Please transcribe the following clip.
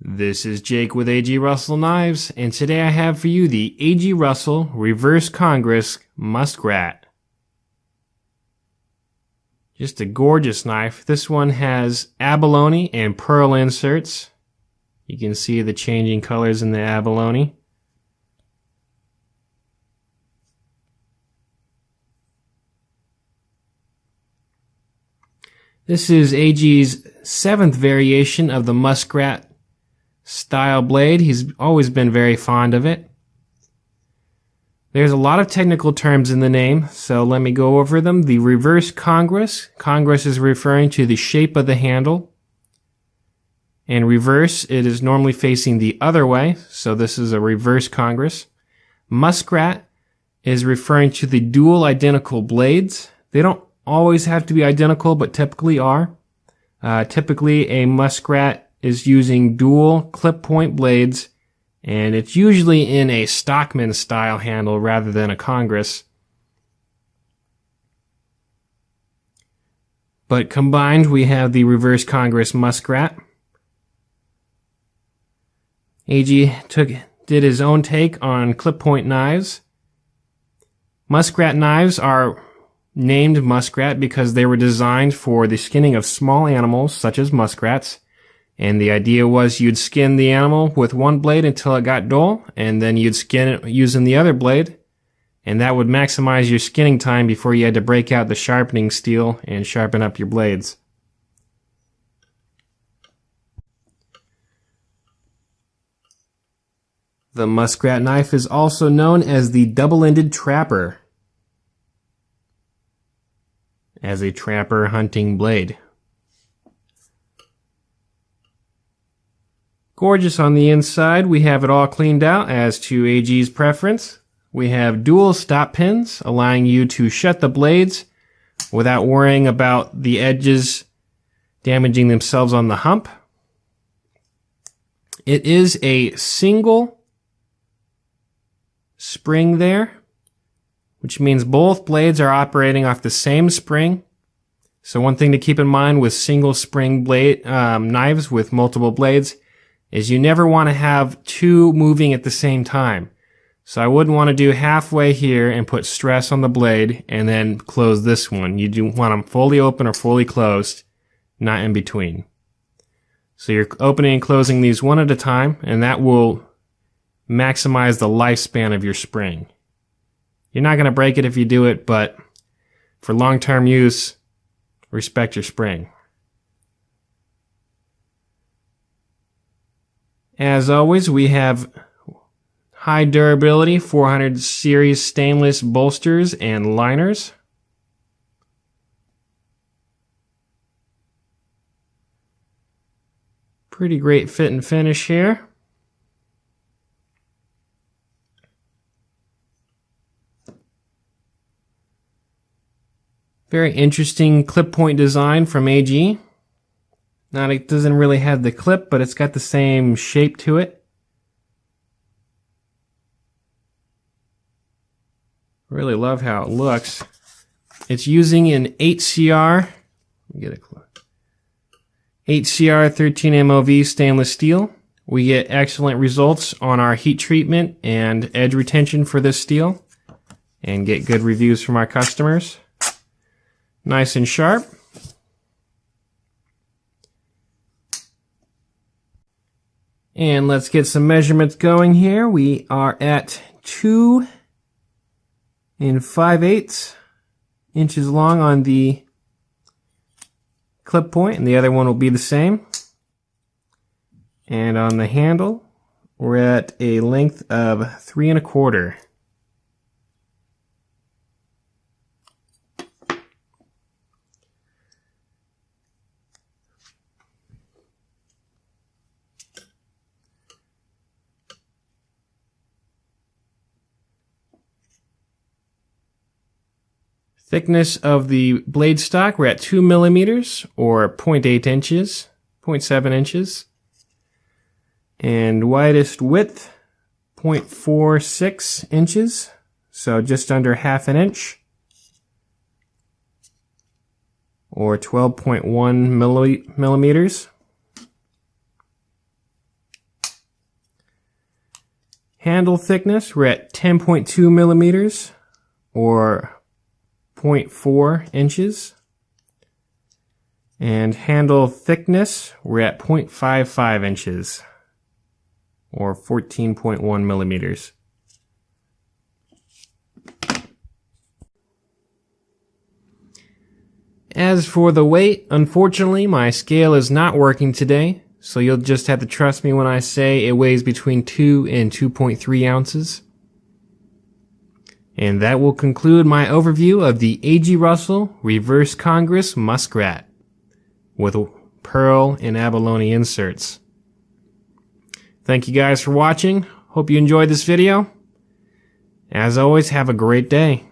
This is Jake with A.G. Russell Knives, and today I have for you the A.G. Russell Reverse Congress Muskrat. Just a gorgeous knife. This one has abalone and pearl inserts. You can see the changing colors in the abalone. This is A.G.'s 7th variation of the Muskrat style blade. He's always been very fond of it. There's a lot of technical terms in the name, so let me go over them. The Reverse Congress. Congress is referring to the shape of the handle. And reverse, it is normally facing the other way, so this is a reverse Congress. Muskrat is referring to the dual identical blades. They don't always have to be identical, but typically are. Typically, a Muskrat is using dual clip point blades, and it's usually in a Stockman style handle rather than a Congress. But combined, we have the Reverse Congress Muskrat. A.G. did his own take on clip point knives. Muskrat knives are named Muskrat because they were designed for the skinning of small animals such as muskrats. And the idea was you'd skin the animal with one blade until it got dull, and then you'd skin it using the other blade, and that would maximize your skinning time before you had to break out the sharpening steel and sharpen up your blades. The Muskrat knife is also known as the double-ended trapper, as a trapper hunting blade. Gorgeous on the inside. We have it all cleaned out as to A.G.'s preference. We have dual stop pins, allowing you to shut the blades without worrying about the edges damaging themselves on the hump. It is a single spring there, which means both blades are operating off the same spring. So one thing to keep in mind with single spring blade knives with multiple blades is you never want to have two moving at the same time. So I wouldn't want to do halfway here and put stress on the blade and then close this one. You do want them fully open or fully closed, not in between. So you're opening and closing these one at a time, and that will maximize the lifespan of your spring. You're not going to break it if you do it, but for long-term use, respect your spring. As always, we have high durability 400 series stainless bolsters and liners. Pretty great fit and finish here. Very interesting clip point design from A.G. Now, it doesn't really have the clip, but it's got the same shape to it. Really love how it looks. It's using an 8CR, let me get it close. 8CR 13 MOV stainless steel. We get excellent results on our heat treatment and edge retention for this steel, and get good reviews from our customers. Nice and sharp. And let's get some measurements going here. We are at 2 5/8 inches long on the clip point, and the other one will be the same. And on the handle, we're at a length of 3 1/4. Thickness of the blade stock, we're at 2 millimeters or 0.8 inches, 0.7 inches. And widest width, 0.46 inches, so just under half an inch. Or 12.1 millimeters. Handle thickness, we're at 10.2 millimeters or 0.4 inches. And handle thickness, we're at 0.55 inches or 14.1 millimeters. As for the weight, unfortunately my scale is not working today, so you'll just have to trust me when I say it weighs between 2 and 2.3 ounces. And that will conclude my overview of the A.G. Russell Reverse Congress Muskrat with pearl and abalone inserts. Thank you guys for watching. Hope you enjoyed this video. As always, have a great day.